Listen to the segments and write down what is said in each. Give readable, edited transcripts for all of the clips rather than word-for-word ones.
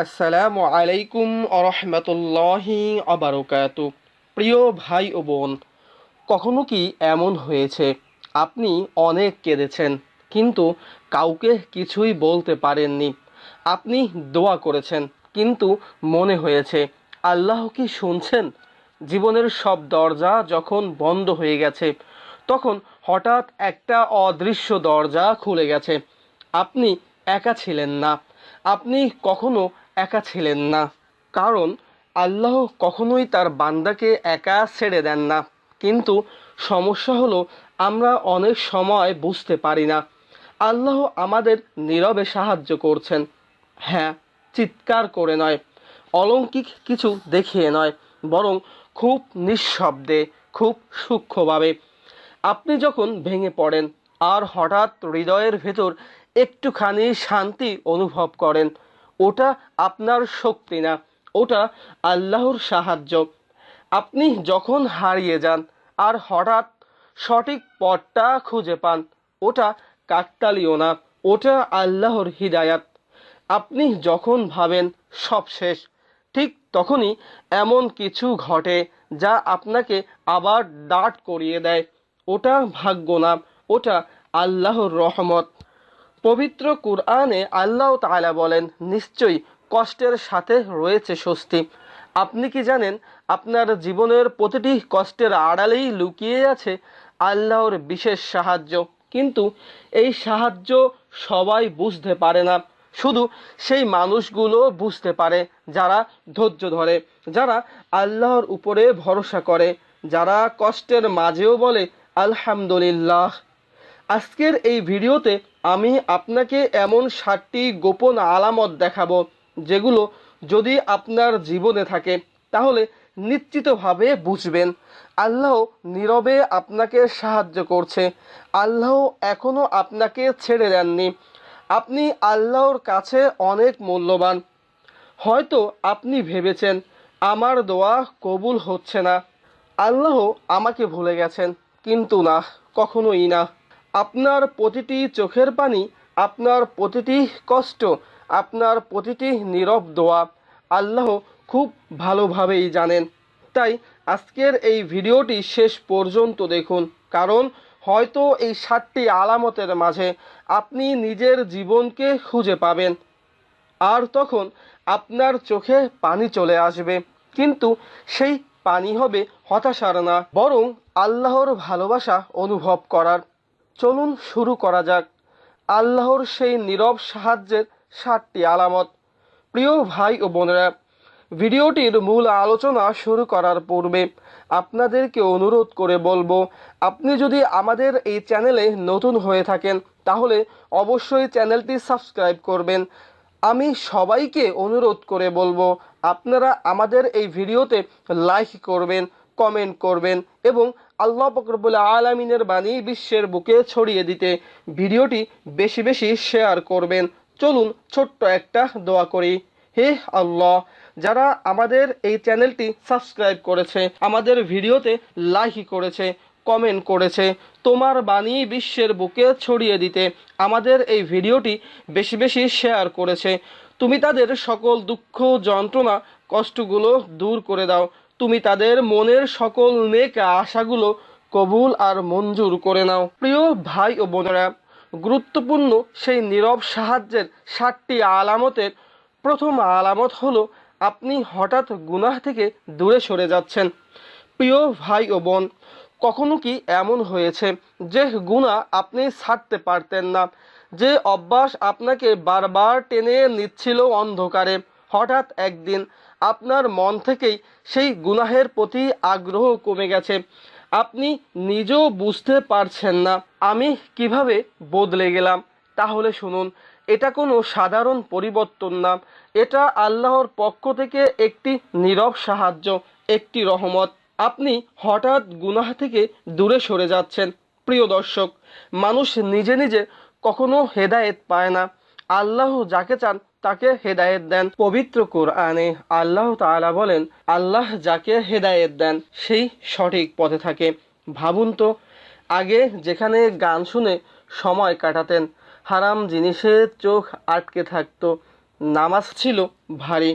আসসালামু আলাইকুম আরহামতুল্লাহি আবারকাতু। প্রিয় ভাই ও বোন, কখনো কি এমন হয়েছে আপনি অনেক কেঁদেছেন কিন্তু কাউকে কিছুই বলতে পারেননি? আপনি দোয়া করেছেন কিন্তু মনে হয়েছে আল্লাহ কি শুনছেন? জীবনের সব দরজা যখন বন্ধ হয়ে গেছে তখন হঠাৎ একটা অদৃশ্য দরজা খুলে গেছে। আপনি একা ছিলেন না, আপনি কখনো একা ছিলেন না, কারণ আল্লাহ কখনোই তার বান্দাকে একা ছেড়ে দেন না। কিন্তু সমস্যা হলো আমরা অনেক সময় বুঝতে পারি না আল্লাহ আমাদের নীরবে সাহায্য করছেন। হ্যাঁ, চিৎকার করে নয়, অলৌকিক কিছু দেখিয়ে নয়, বরং খুব নিঃশব্দে, খুব সূক্ষ্মভাবে। আপনি যখন ভেঙে পড়েন আর হঠাৎ হৃদয়ের ভেতর একটুখানি শান্তি অনুভব করেন, ওটা আপনার শক্তি না, ওটা আল্লাহর সাহায্য। আপনি যখন হারিয়ে যান আর হঠাৎ সঠিক পথটা খুঁজে পান, ওটা কাকতালীয় না, ওটা আল্লাহর হিদায়াত। আপনি যখন ভাবেন সব শেষ, ঠিক তখনই এমন কিছু ঘটে যা আপনাকে আবার দাঁড় করিয়ে দেয়। ওটা ভাগ্য না, ওটা আল্লাহর রহমত। পবিত্র কুরআনে আল্লাহ তাআলা বলেন, নিশ্চয়ই কষ্টের সাথে রয়েছে স্বস্তি। আপনি কি জানেন আপনার জীবনের প্রতিটি কষ্টের আড়ালেই লুকিয়ে আছে আল্লাহর বিশেষ সাহায্য? কিন্তু এই সাহায্য সবাই বুঝতে পারে না। শুধু সেই মানুষগুলো বুঝতে পারে যারা ধৈর্য ধরে, যারা আল্লাহর উপরে ভরসা করে, যারা কষ্টের মাঝেও বলে আলহামদুলিল্লাহ। আজকের এই ভিডিওতে আমি আপনাকে এমন 7টি গোপন আলামত দেখাবো যেগুলো যদি আপনার জীবনে থাকে তাহলে নিশ্চিতভাবে বুঝবেন আল্লাহ নীরবে আপনাকে সাহায্য করছে। আল্লাহ এখনো আপনাকে ছেড়ে দেননি। আপনি আল্লাহর কাছে অনেক মূল্যবান। হয়তো আপনি ভেবেছেন আমার দোয়া কবুল হচ্ছে না, আল্লাহ আমাকে ভুলে গেছেন, কিন্তু না, কখনোই না। আপনার প্রতিটি চোখের পানি, আপনার প্রতিটি কষ্ট, আপনার প্রতিটি নীরব দোয়া আল্লাহ খুব ভালোভাবেই জানেন। তাই আজকের এই ভিডিওটি শেষ পর্যন্ত দেখুন, কারণ হয়তো এই 7টি আলামতের মাঝে আপনি নিজের জীবনকে খুঁজে পাবেন। আর তখন আপনার চোখে পানি চলে আসবে, কিন্তু সেই পানি হবে হতাশার না, বরং আল্লাহর ভালোবাসা অনুভব করার। চলুন শুরু করা যাক আল্লাহর সেই নীরব সাহায্যের 7টি আলামত। প্রিয় ভাই ও বোনেরা, ভিডিওটির মূল আলোচনা শুরু করার পূর্বে আপনাদেরকে অনুরোধ করে বলবো, আপনি যদি আমাদের এই চ্যানেলে নতুন হয়ে থাকেন তাহলে অবশ্যই চ্যানেলটি সাবস্ক্রাইব করবেন। আমি সবাইকে অনুরোধ করে বলবো আপনারা আমাদের এই ভিডিওতে লাইক করবেন, কমেন্ট করবেন এবং আল্লাহ পাক রব্বুল আলামিনের বাণী বিশ্বের বুকে ছড়িয়ে দিতে ভিডিওটি বেশি বেশি শেয়ার করবেন। চলুন ছোট্ট একটা দোয়া করি। হে আল্লাহ, যারা আমাদের এই চ্যানেলটি সাবস্ক্রাইব করেছে, আমাদের ভিডিওতে লাইক করেছে, কমেন্ট করেছে, তোমার বাণী বিশ্বের বুকে ছড়িয়ে দিতে আমাদের এই ভিডিওটি বেশি বেশি শেয়ার করেছে, তুমি তাদের সকল দুঃখ, যন্ত্রণা, কষ্টগুলো দূর করে দাও। তুমি তাদের মনের সকল নেক আশাগুলো কবুল আর মঞ্জুর করে নাও। প্রিয় ভাই ও বোনেরা, গুরুত্বপূর্ণ সেই নীরব সাহায্যের 7টি আলামতের প্রথম আলামত হলো আপনি হঠাৎ গুনাহ থেকে দূরে সরে যাচ্ছেন। প্রিয় ভাই ও বোন, কখনো কি এমন হয়েছে যে গুনাহ আপনি ছাড়তে পারতেন না, যে অভ্যাস আপনাকে বারবার টেনে নিচ্ছিল অন্ধকারে, হঠাৎ একদিন আপনার মন থেকেই সেই গুনাহের প্রতি আগ্রহ কমে গেছে, আপনি নিজেও বুঝতে পারছেন না আমি কিভাবে বদলে গেলাম? তাহলে শুনুন, এটা কোনো সাধারণ পরিবর্তন না, এটা আল্লাহর পক্ষ থেকে একটি নীরব সাহায্য, একটি রহমত। আপনি হঠাৎ গুনাহ থেকে দূরে সরে যাচ্ছেন। প্রিয় দর্শক, মানুষ নিজে নিজে কখনো হেদায়েত পায় না, আল্লাহ যাকে চান তাকে হেদায়েত দেন। পবিত্র কোরআনে আল্লাহ তাআলা বলেন, আল্লাহ যাকে হেদায়েত দেন সেই সঠিক পথে থাকে। ভাবুন তো, আগে যেখানে গান শুনে সময় কাটাতেন, হারাম জিনিসে চোখ আটকে থাকতো, নামাজ ছিল ভারী,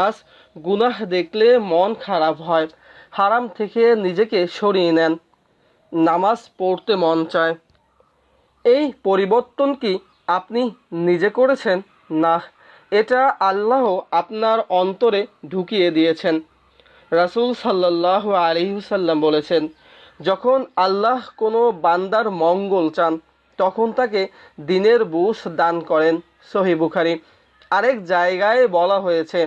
আজ গুনাহ দেখলে মন খারাপ হয়। হারাম থেকে নিজেকে সরিয়ে নেন, নামাজ পড়তে মন চায়। এই পরিবর্তন কি আপনি নিজে করেছেন? না, এটা আল্লাহ আপনার অন্তরে ঢুকিয়ে দিয়েছেন। রাসূল সাল্লাল্লাহু আলাইহি ওয়াসাল্লাম বলেছেন, যখন আল্লাহ কোনো বান্দার মঙ্গল চান তখন তাকে দিনের বুঝ দান করেন। সহিহ বুখারী। আরেক জায়গায় বলা হয়েছে,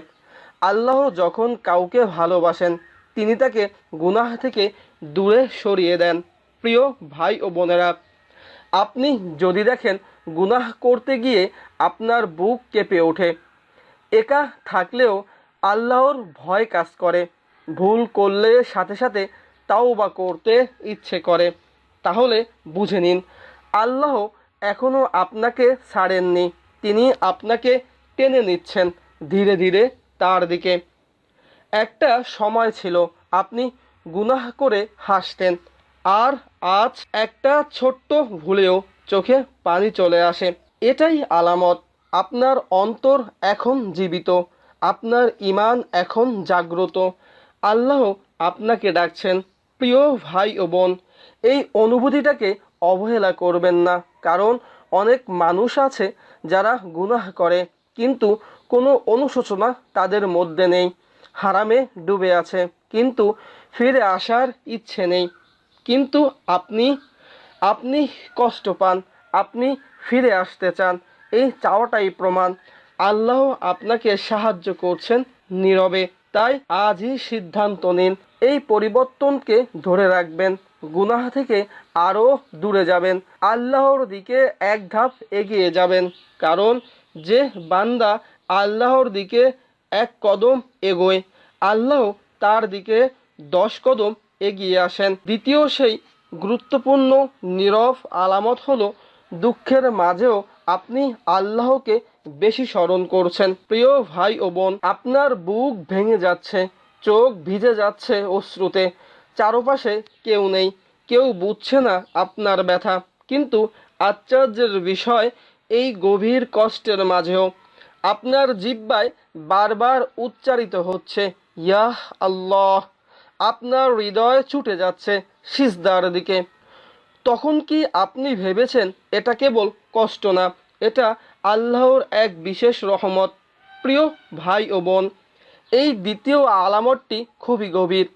আল্লাহ যখন কাউকে ভালোবাসেন তিনি তাকে গুনাহ থেকে দূরে সরিয়ে দেন। প্রিয় ভাই ও বোনেরা, আপনি যদি দেখেন গুনাহ করতে গিয়ে আপনার বুক কেঁপে ওঠে, একা থাকলেও আল্লাহর ভয় কাজ করে, ভুল করলে সাথে সাথে তাওবা করতে ইচ্ছে করে, তাহলে বুঝে নিন আল্লাহ এখনও আপনাকে ছাড়েননি। তিনি আপনাকে টেনে নিচ্ছেন ধীরে ধীরে তার দিকে। একটা সময় ছিল আপনি গুনাহ করে হাসতেন, আর আজ একটা ছোট্ট ভুলেও চোখে পানি চলে আসে। এটাই আলামত আপনার অন্তর এখন জীবিত, আপনার ঈমান এখন জাগ্রত। আল্লাহ আপনাকে ডাকছেন। প্রিয় ভাই ও বোন, এই অনুভূতিটাকে অবহেলা করবেন না, কারণ অনেক মানুষ আছে যারা গুনাহ করে কিন্তু কোনো অনুশোচনা তাদের মধ্যে নেই, হারামে ডুবে আছে কিন্তু ফিরে আসার ইচ্ছে নেই। কিন্তু আপনি আপনি কষ্ট পান, আপনি ফিরে আসতে চান, এই চাওয়াটাই প্রমাণ আল্লাহ আপনাকে সাহায্য করছেন নীরবে। তাই আজই সিদ্ধান্ত নিন, এই পরিবর্তনকে ধরে রাখবেন, গুনাহ থেকে আরও দূরে যাবেন, আল্লাহর দিকে এক ধাপ এগিয়ে যাবেন। কারণ যে বান্দা আল্লাহর দিকে এক কদম এগোয়, আল্লাহ তার দিকে 10 কদম এগিয়ে আসেন। দ্বিতীয় সেই গুরুত্বপূর্ণ নীরব আলামত হলো, দুঃখের মাঝেও আপনি আল্লাহকে বেশি স্মরণ করছেন। প্রিয় ভাই ও বোন, আপনার বুক ভেঙে যাচ্ছে, চোখ ভিজে যাচ্ছে অশ্রুতে, চারপাশে কেউ নেই, কেউ বুঝছে না আপনার ব্যথা। কিন্তু আশ্চর্যের বিষয়, এই গভীর কষ্টের মাঝেও আপনার জিহ্বায় বারবার উচ্চারিত হচ্ছে ইয়াহ আল্লাহ। আপনার হৃদয় ছুটে যাচ্ছে সিজদার দিকে। তখন কি আপনি ভেবেছেন এটা কেবল কষ্ট না, এটা আল্লাহর এক বিশেষ রহমত? প্রিয় ভাই ও বোন, এই দ্বিতীয় আলামতটি খুবই গভীর।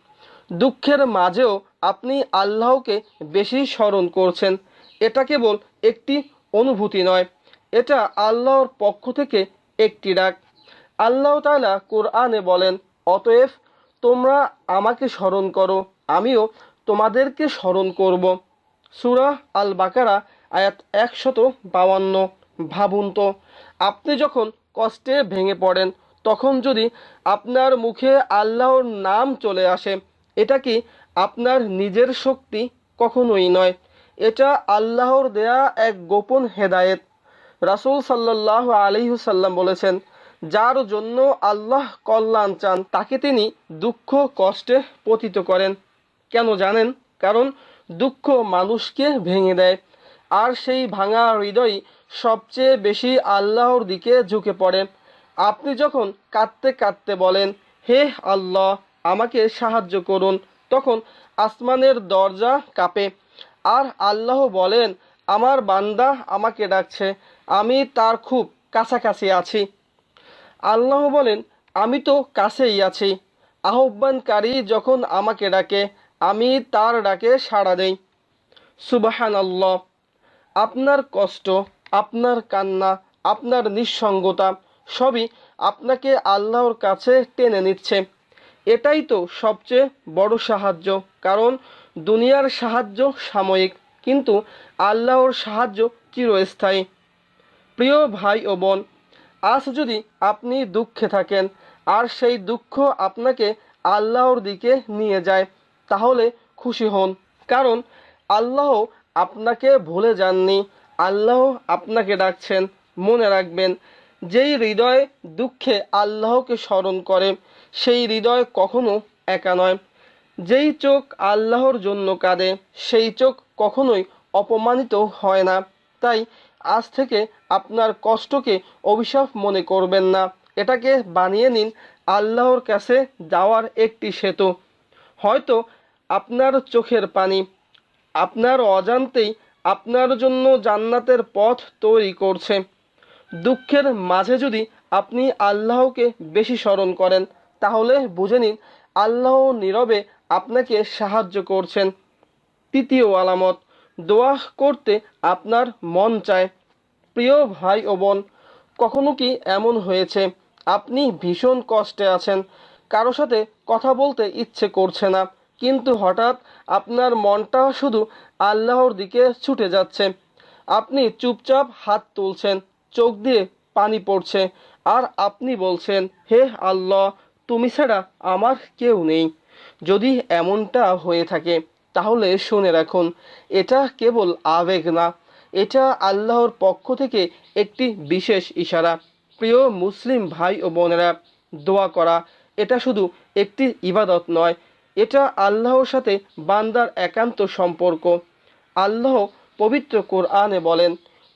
দুঃখের মাঝেও আপনি আল্লাহকে বেশি স্মরণ করছেন। এটা কেবল একটি অনুভূতি নয়, এটা আল্লাহর পক্ষ থেকে একটি ডাক। আল্লাহ তাআলা কোরআনে বলেন, অতএব তোমরা আমাকে স্মরণ করো, আমিও তোমাদেরকে স্মরণ করব। সূরা আল বাকারা আয়াত 152। ভাবুন তো, আপনি যখন কষ্টে ভেঙে পড়েন তখন যদি আপনার মুখে আল্লাহর নাম চলে আসে, এটা কি আপনার নিজের শক্তি? কখনোই নয়, এটা আল্লাহর দেয়া এক গোপন হেদায়েত। রাসূল সাল্লাল্লাহু আলাইহি ওয়াসাল্লাম বলেছেন, যার জন্য আল্লাহ কল্যাণ চান তাকে তিনি দুঃখ কষ্টে পতিত করেন। কেন জানেন? কারণ দুঃখ মানুষকে ভেঙে দেয়, আর সেই ভাঙা হৃদয় সবচেয়ে বেশি আল্লাহর দিকে ঝুঁকে পড়ে। আপনি যখন কাঁদতে কাঁদতে বলেন, হে আল্লাহ আমাকে সাহায্য করুন, তখন আসমানের দরজা কাঁপে, আর আল্লাহ বলেন, আমার বান্দা আমাকে ডাকছে, আমি তার খুব কাছাকাছি আছি। আল্লাহ বলেন, আমি তো কাছেই আছি, আহ্বানকারী যখন আমাকে ডাকে আমি তার ডাকে সাড়া দেই। সুবহানাল্লাহ। আপনার কষ্ট, আপনার কান্না, আপনার নিঃসঙ্গতা সবই আপনাকে আল্লাহর কাছে টেনে নিচ্ছে। এটাই তো সবচেয়ে বড় সাহায্য, কারণ দুনিয়ার সাহায্য সাময়িক, কিন্তু আল্লাহর সাহায্য চিরস্থায়ী। প্রিয় ভাই ও বোন, আজ যদি আপনি দুঃখে থাকেন আর সেই দুঃখ আপনাকে আল্লাহর দিকে নিয়ে যায়, তাহলে খুশি হন, কারণ আল্লাহ আপনাকে ভুলে যাননি। আল্লাহ আপনাকে ডাকছেন। মনে রাখবেন, যেই হৃদয় দুঃখে আল্লাহকে স্মরণ করে সেই হৃদয় কখনো একা নয়। যেই চোখ আল্লাহর জন্য কাঁদে সেই চোখ কখনোই অপমানিত হয় না। তাই আজ থেকে আপনার কষ্টকে অভিশাপ মনে করবেন না, এটাকে বানিয়ে নিন আল্লাহর কাছে যাওয়ার একটি সেতু। হয়তো আপনার চোখের পানি আপনার অজান্তেই আপনার জন্য জান্নাতের পথ তৈরি করছে। দুঃখের মাঝে যদি আপনি আল্লাহকে বেশি স্মরণ করেন, তাহলে বুঝে নিন আল্লাহ নীরবে আপনাকে সাহায্য করছেন। তৃতীয় আলামত, দোয়া করতে আপনার মন চায়। প্রিয় ভাই ও বোন, কখনো কি এমন হয়েছে আপনি ভীষণ কষ্টে আছেন, কারো সাথে কথা বলতে ইচ্ছে করছে না, কিন্তু হঠাৎ আপনার মনটা শুধু আল্লাহর দিকে ছুটে যাচ্ছে। আপনি চুপচাপ হাত তুলছেন, চোখ দিয়ে পানি পড়ছে, আর আপনি বলছেন, হে আল্লাহ, তুমি ছাড়া আমার কেউ নেই। যদি এমনটা হয়ে থাকে, তাহলে শুনে রাখুন, এটা কেবল আবেগ না, এটা আল্লাহর পক্ষ থেকে একটি বিশেষ ইশারা। প্রিয় মুসলিম ভাই ও বোনেরা, দোয়া করা এটা শুধু একটি ইবাদত নয়, এটা আল্লাহর সাথে বান্দার একান্ত সম্পর্ক। আল্লাহ পবিত্র কোরআনে বলেন,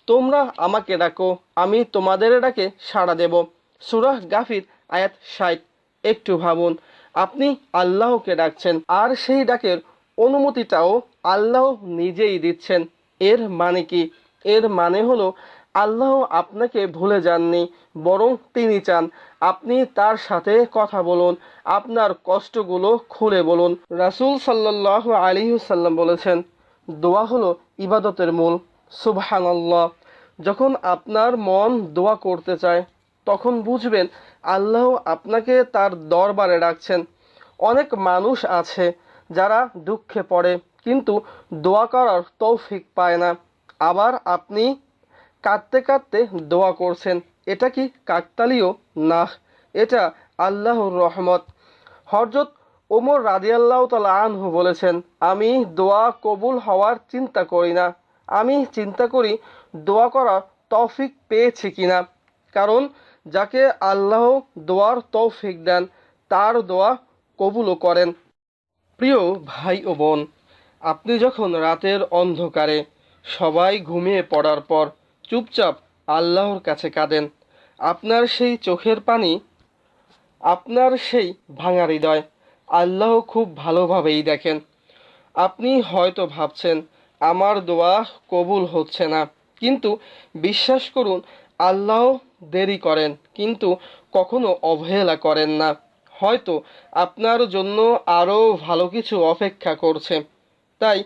তোমরা আমাকে ডাকো, আমি তোমাদের ডাকে সাড়া দেব। সূরা গাফির আয়াত 60। একটু ভাবুন, আপনি আল্লাহকে ডাকছেন, আর সেই ডাকের অনুমতিটাও আল্লাহ নিজেই দিচ্ছেন। এর মানে কি? এর মানে হলো আল্লাহ আপনাকে ভুলে যাননি, বরং তিনি চান আপনি তার সাথে কথা বলুন, আপনার কষ্টগুলো খুলে বলুন। রাসূল সাল্লাল্লাহু আলাইহি ওয়াসাল্লাম বলেছেন, দোয়া হলো ইবাদতের মূল। সুবহানাল্লাহ। যখন আপনার মন দোয়া করতে চায়, তখন বুঝবেন আল্লাহ আপনাকে তার দরবারে ডাকছেন। অনেক মানুষ আছে যারা দুঃখে পড়ে, কিন্তু দোয়া করার তৌফিক পায় না। আবার আপনি কাঁদতে কাঁদতে দোয়া করছেন, এটা কি কাকতালীয়? না, এটা আল্লাহর রহমত। হযরত ওমর রাদিয়াল্লাহু তাআলা আনহু বলেছেন, আমি দোয়া কবুল হওয়ার চিন্তা করি না, আমি চিন্তা করি দোয়া করার তৌফিক পেয়েছি কিনা। কারণ যাকে আল্লাহ দোয়ার তৌফিক দেন, তার দোয়া কবুলও করেন। প্রিয় ভাই ও বোন, আপনি যখন রাতের অন্ধকারে সবাই ঘুমিয়ে পড়ার পর চুপচাপ আল্লাহর কাছে কাঁদেন, আপনার সেই চোখের পানি, আপনার সেই ভাঙা হৃদয় আল্লাহ খুব ভালোভাবেই দেখেন। আপনি হয়তো ভাবছেন, আমার দোয়া কবুল হচ্ছে না, কিন্তু বিশ্বাস করুন, আল্লাহ দেরি করেন, কিন্তু কখনো অবহেলা করেন না। হয়তো আপনার জন্য আরও ভালো কিছু অপেক্ষা করছে। তাই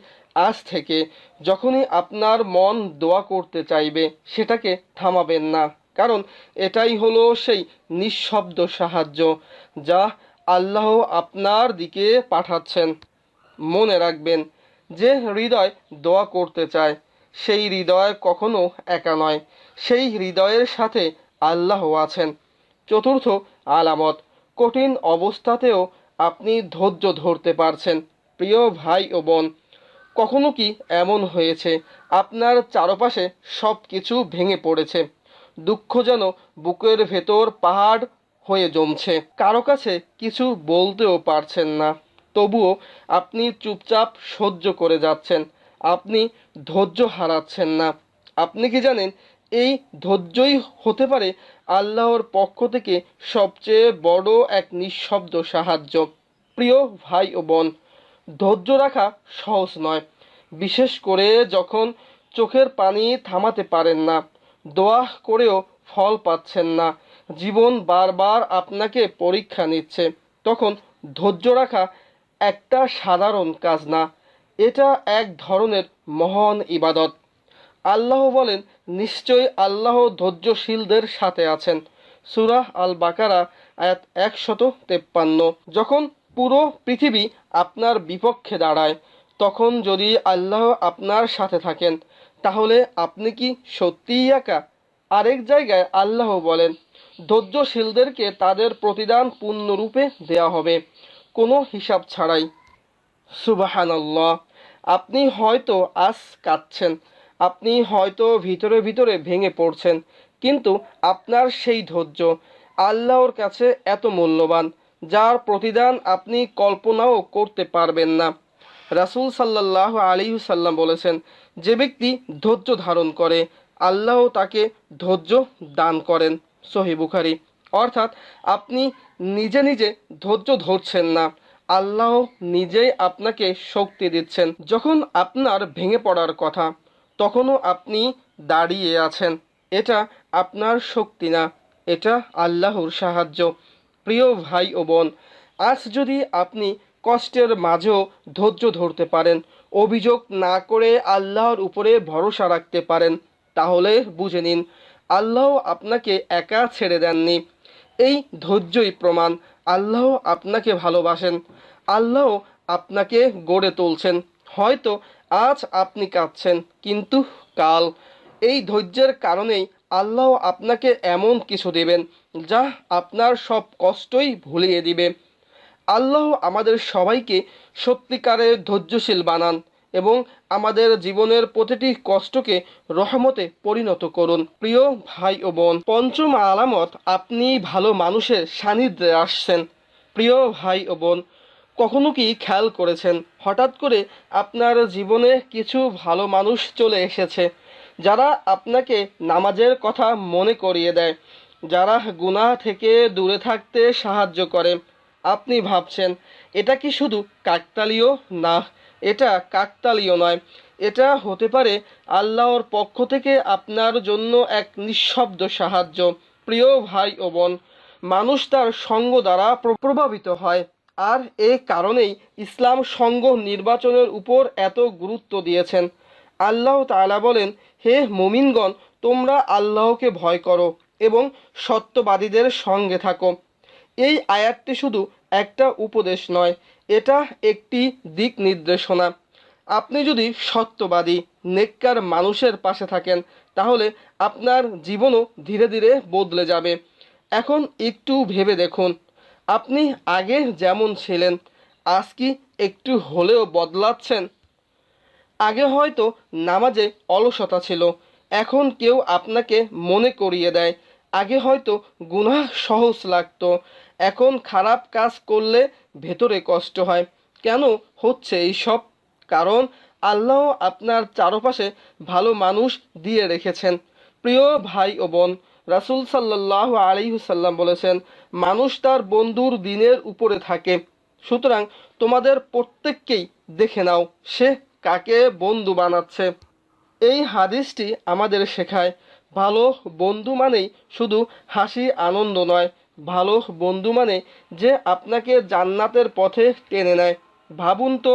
আজ থেকে যখনই আপনার মন দোয়া করতে চাইবে, সেটাকে থামাবেন না, কারণ এটাই হলো সেই নিঃশব্দ সাহায্য যা আল্লাহ আপনার দিকে পাঠাচ্ছেন। মনে রাখবেন, যে হৃদয় দোয়া করতে চায়, সেই হৃদয় কখনো একা নয়, সেই হৃদয়ের সাথে আল্লাহ আছেন। চতুর্থ আলামত, কঠিন অবস্থাতেও আপনি ধৈর্য ধরতে পারছেন। প্রিয় ভাই ও বোন, কখনো কি এমন হয়েছে আপনার চারপাশে সব কিছু ভেঙে পড়েছে, দুঃখ যেন বুকের ভেতর পাহাড় হয়ে জমছে, কারো কাছে কিছু বলতেও পারছেন না, তবুও আপনি চুপচাপ সহ্য করে যাচ্ছেন, আপনি ধৈর্য হারাচ্ছেন না। আপনি কি জানেন, এই ধৈর্যই হতে পারে আল্লাহর পক্ষ থেকে সবচেয়ে বড় এক নিঃশব্দ সাহায্য। প্রিয় ভাই ও বোন, ধৈর্য রাখা সহজ নয়, বিশেষ করে যখন চোখের পানি থামাতে পারেন না, দোয়া করেও ফল পাচ্ছেন না, জীবন বারবার আপনাকে পরীক্ষা নিচ্ছে। তখন ধৈর্য রাখা একটা সাধারণ কাজ না, এটা এক ধরনের মহান ইবাদত। আল্লাহ বলেন, নিশ্চয়ই আল্লাহ ধৈর্যশীলদের সাথে আছেন। সূরা আল বাকারা আয়াত 153। যখন পুরো পৃথিবী আপনার বিপক্ষে দাঁড়ায়, তখন যদি আল্লাহ আপনার সাথে থাকেন, তাহলে আপনি কি সত্যিই একা? আরেক জায়গায় আল্লাহ বলেন, ধৈর্যশীলদেরকে তাদের প্রতিদান পূর্ণরূপে দেয়া হবে, কোনো হিসাব ছাড়াই। সুবহানাল্লাহ। আপনি হয়তো আজ কাঁদছেন, আপনি হয়তো ভিতরে ভিতরে ভেঙে পড়ছেন, কিন্তু আপনার সেই ধৈর্য আল্লাহর কাছে এত মূল্যবান, যার প্রতিদান আপনি কল্পনাও করতে পারবেন না। রাসূল সাল্লাল্লাহু আলাইহি ওয়াসাল্লাম বলেছেন, যে ব্যক্তি ধৈর্য ধারণ করে, আল্লাহ তাকে ধৈর্য দান করেন। সহিহ বুখারী। অর্থাৎ আপনি নিজে নিজে ধৈর্য ধরছেন না, আল্লাহ নিজেই আপনাকে শক্তি দিচ্ছেন। যখন আপনার ভেঙে পড়ার কথা, তখনও আপনি দাঁড়িয়ে আছেন। এটা আপনার শক্তি না, এটা আল্লাহর সাহায্য। প্রিয় ভাই ও বোন, আজ যদি আপনি কষ্টের মাঝেও ধৈর্য ধরতে পারেন, অভিযোগ না করে আল্লাহর উপরে ভরসা রাখতে পারেন, তাহলে বুঝে নিন আল্লাহ আপনাকে একা ছেড়ে দেননি। এই ধৈর্যই প্রমাণ আল্লাহ আপনাকে ভালোবাসেন, আল্লাহ আপনাকে গড়ে তুলছেন। হয়তো আজ আপনি কাঁদছেন, কিন্তু কাল এই ধৈর্যের কারণেই আল্লাহ আপনাকে এমন কিছু দেবেন যা আপনার সব কষ্টই ভুলিয়ে দিবে। আল্লাহ আমাদের সবাইকে সত্যিকারের ধৈর্যশীল বানান এবং আমাদের জীবনের প্রতিটি কষ্টকে রহমতে পরিণত করুন। প্রিয় ভাই ও বোন, পঞ্চম আলামত, আপনি ভালো মানুষের সান্নিধ্যে আসছেন। প্রিয় ভাই ও বোন, কখনো কি খেয়াল করেছেন হঠাৎ করে আপনার জীবনে কিছু ভালো মানুষ চলে এসেছে, যারা আপনাকে নামাজের কথা মনে করিয়ে দেয়, যারা গুনাহ থেকে দূরে থাকতে সাহায্য করে। আপনি ভাবছেন এটা কি শুধু কাকতালীয়? না, এটা কাকতালীয় নয়, এটা হতে পারে আল্লাহর পক্ষ থেকে আপনার জন্য এক নিঃশব্দ সাহায্য। প্রিয় ভাই ও বোন, মানুষ তার সঙ্গ দ্বারা প্রভাবিত হয়, আর এ কারণেই ইসলাম সঙ্গ নির্বাচনের উপর এত গুরুত্ব দিয়েছেন। আল্লাহ তাআলা বলেন, হে মুমিনগণ, তোমরা আল্লাহকে ভয় করো এবং সত্যবাদীদের সঙ্গে থাকো। এই আয়াতটি শুধু একটা উপদেশ নয়, এটা একটি দিক নির্দেশনা। আপনি যদি সত্যবাদী, নেককার মানুষের পাশে থাকেন, তাহলে আপনার জীবনও ধীরে ধীরে বদলে যাবে। এখন একটু ভেবে দেখুন, আপনি আগে যেমন ছিলেন, আজ কি একটু হলেও বদলাচ্ছেন? আগে হয়তো নামাজে অলসতা ছিল, এখন কেউ আপনাকে মনে করিয়ে দেয়। আগে হয়তো গুনাহ সহজ লাগতো, এখন খারাপ কাজ করলে ভেতরে কষ্ট হয়। কেন হচ্ছে এইসব? কারণ আল্লাহ আপনার চারপাশে ভালো মানুষ দিয়ে রেখেছেন। প্রিয় ভাই ও বোন, রাসূল সাল্লাল্লাহু আলাইহি ওয়াসাল্লাম বলেছেন, মানুষ তার বন্ধুর দিনের উপরে থাকে। সুতরাং তোমাদের প্রত্যেককেই দেখে নাও সে কাকে বন্ধু বানাচ্ছে। এই হাদিসটি আমাদের শেখায়, ভালো বন্ধু মানেই শুধু হাসি আনন্দ নয়, ভালো বন্ধু মানে যে আপনাকে জান্নাতের পথে টেনে নেয়। ভাবুন তো,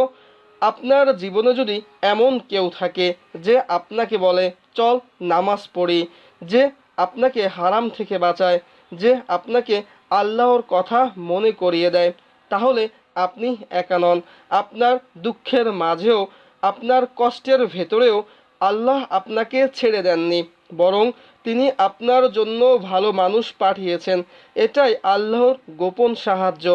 আপনার জীবনে যদি এমন কেউ থাকে যে আপনাকে বলে চল নামাজ পড়ি, যে আপনাকে হারাম থেকে বাঁচায়, যে আপনাকে আল্লাহর কথা মনে করিয়ে দেয়, তাহলে আপনি একা নন। আপনার দুঃখের মাঝেও, আপনার কষ্টের ভেতরেও আল্লাহ আপনাকে ছেড়ে দেননি, বরং তিনি আপনার জন্য ভালো মানুষ পাঠিয়েছেন। এটাই আল্লাহর গোপন সাহায্য।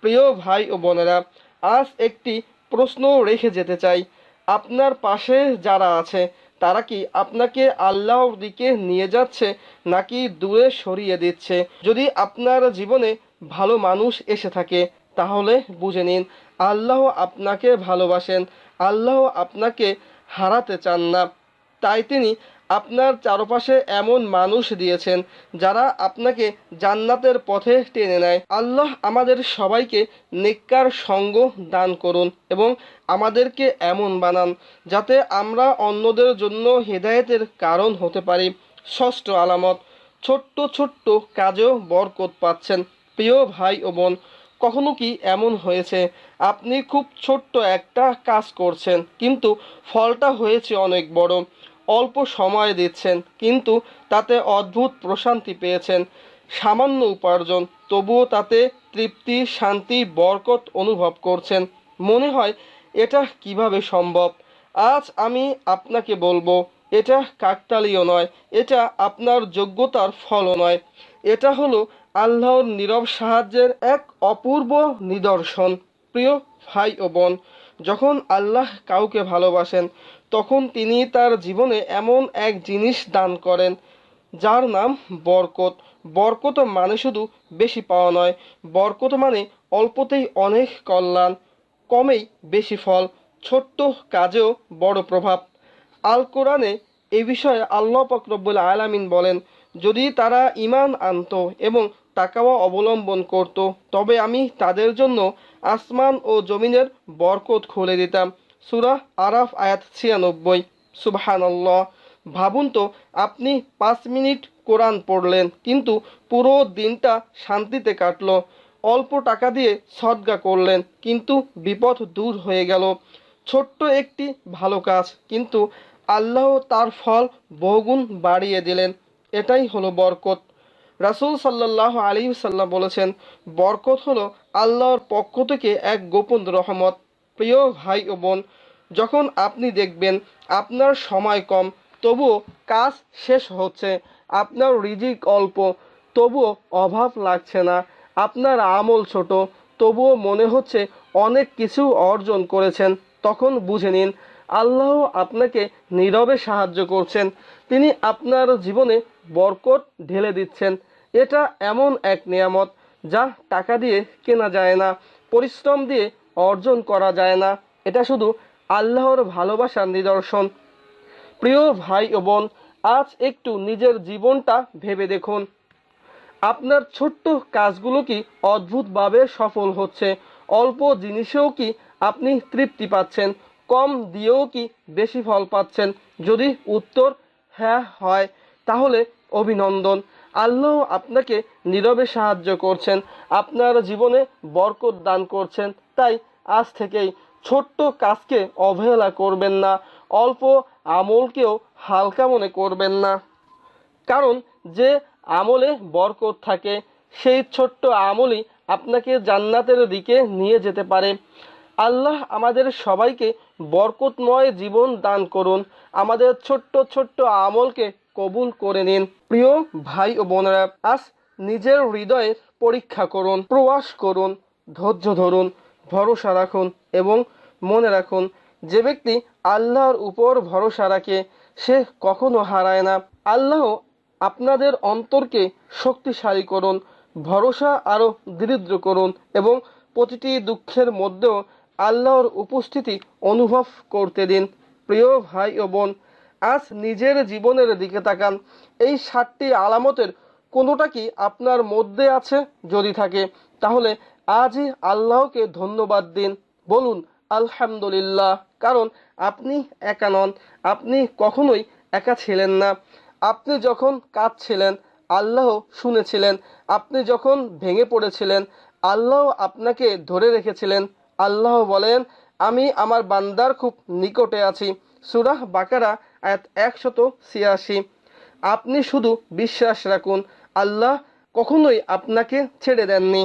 প্রিয় ভাই ও বোনেরা, আজ একটি প্রশ্ন রেখে যেতে চাই, আপনার পাশে যারা আছে তারা কি আপনাকে আল্লাহর দিকে নিয়ে যাচ্ছে নাকি দূরে সরিয়ে দিচ্ছে? যদি আপনার জীবনে ভালো মানুষ এসে থাকে, তাহলে বুঝে নিন আল্লাহ আপনাকে ভালোবাসেন, আল্লাহ আপনাকে হারাতে চান না। তাই তিনি আপনার চারপাশে এমন মানুষ দিয়েছেন যারা আপনাকে জান্নাতের পথে টেনে নেয়। আল্লাহ আমাদের সবাইকে নেককার সঙ্গ দান করুন এবং আমাদেরকে এমন বানান যাতে আমরা অন্যদের জন্য হেদায়েতের কারণ হতে পারি। ষষ্ঠ আলামত, ছোট্ট ছোট্ট কাজেও বরকত পাচ্ছেন। প্রিয় ভাই ও বোন, কখনো কি এমন হয়েছে আপনি খুব ছোট্ট একটা কাজ করছেন, কিন্তু ফলটা হয়েছে অনেক বড়? অল্প সময় দিচ্ছেন, কিন্তু তাতে অদ্ভুত প্রশান্তি পেয়েছেন। সামান্য উপার্জন, তবুও তাতে তৃপ্তি, শান্তি, বরকত অনুভব করছেন। মনে হয় এটা কিভাবে সম্ভব? আজ আমি আপনাকে বলবো, এটা কাকতালীয় নয়, এটা আপনার যোগ্যতার ফলও নয়, এটা হলো আল্লাহর নীরব সাহায্যের এক অপূর্ব নিদর্শন। প্রিয় ভাই ও বোন, যখন আল্লাহ কাউকে ভালোবাসেন, তখন তিনি তার জীবনে এমন এক জিনিস দান করেন যার নাম বরকত। বরকত মানে শুধু বেশি পাওয়া নয়, বরকত মানে অল্পতেই অনেক কল্যাণ, কমেই বেশি ফল, ছোট্ট কাজেও বড় প্রভাব। আল কোরআনে এই বিষয়ে আল্লাহ পাক রব্বুল আলামিন বলেন, যদি তারা ঈমান আনতো এবং তাকওয়া অবলম্বন করত, তবে আমি তাদের জন্য আসমান ও জমিনের বরকত খুলে দিতাম। সূরা আরাফ আয়াত ৯৬। সুবহানাল্লাহ। ভাবুন তো, আপনি ৫ মিনিট কোরআন পড়লেন, কিন্তু পুরো দিনটা শান্তিতে কাটলো। অল্প টাকা দিয়ে সদকা করলেন, কিন্তু বিপদ দূর হয়ে গেল। ছোট্ট একটি ভালো কাজ, কিন্তু আল্লাহ তার ফল বহুগুণ বাড়িয়ে দিলেন। এটাই হলো বরকত। রাসূল সাল্লাল্লাহু আলাইহি সাল্লাম বলেছেন, বরকত হলো আল্লাহর পক্ষ থেকে এক গোপন রহমত। প্রিয় ভাই ও বোন, যখন আপনি দেখবেন আপনার সময় কম, তবুও কাজ শেষ হচ্ছে, আপনার রিজিক অল্প, তবুও অভাব লাগছে না, আপনার আমল ছোট, তবুও মনে হচ্ছে অনেক কিছু অর্জন করেছেন, তখন বুঝে নিন আল্লাহ আপনাকে নীরবে সাহায্য করছেন। তিনি আপনার জীবনে বরকত ঢেলে দিচ্ছেন। এটা এমন এক নিয়ামত যা টাকা দিয়ে কেনা যায় না, পরিশ্রম দিয়ে অর্জন করা যায় না। এটা শুধু আল্লাহর ভালোবাসার নিদর্শন। প্রিয় ভাই ও বোন, আজ একটু নিজের জীবনটা ভেবে দেখুন। আপনার ছোট্ট কাজগুলো কি অদ্ভুতভাবে সফল হচ্ছে? অল্প জিনিসেও কি আপনি তৃপ্তি পাচ্ছেন? কম দিয়েও কি বেশি ফল পাচ্ছেন? যদি উত্তর হ্যাঁ হয়, তাহলে অভিনন্দন। আল্লাহ আপনাকে নীরবে সাহায্য করছেন, আপনার জীবনে বরকত দান করছেন। তাই আজ থেকেই ছোট্ট কাজকে অবহেলা করবেন না, অল্প আমলকেও হালকা মনে করবেন না। কারণ যে আমলে বরকত থাকে, সেই ছোট্ট আমলই আপনাকে জান্নাতের দিকে নিয়ে যেতে পারে। আল্লাহ আমাদের সবাইকে বরকতময় জীবন দান করুন। আমাদের ছোট্ট ছোট্ট আমলকে কবুল করে নিন। প্রিয় ভাই ও বোনেরা, আজ নিজের হৃদয়ের পরীক্ষা করুন, প্রয়াস করুন, ধৈর্য ধরুন, ভরসা রাখুন এবং মনে রাখুন, যে ব্যক্তি আল্লাহর উপর ভরসা রাখে সে কখনো হারায় না। আল্লাহ আপনাদের অন্তরকে শক্তিশালী করুন, ভরসা আরও দৃঢ় করুন এবং প্রতিটি দুঃখের মধ্যেও আল্লাহর উপস্থিতি অনুভব করতে দিন। প্রিয় ভাই ও বোন, আজ নিজের জীবনের দিকে তাকান। এই 7টি আলামতের কোনোটা কি আপনার মধ্যে আছে? যদি থাকে, তাহলে আজই আল্লাহকে ধন্যবাদ দিন। বলুন আলহামদুলিল্লাহ, কারণ আপনি একা নন, আপনি কখনোই একা ছিলেন না। আপনি যখন কাঁদছিলেন, আল্লাহ শুনেছিলেন। আপনি যখন ভেঙে পড়েছিলেন, আল্লাহ আপনাকে ধরে রেখেছিলেন। আল্লাহ বলেন, আমি আমার বান্দার খুব নিকটে আছি। সূরা বাকারা আয়াত 186। আপনি শুধু বিশ্বাস রাখুন, আল্লাহ কখনোই আপনাকে ছেড়ে দেননি।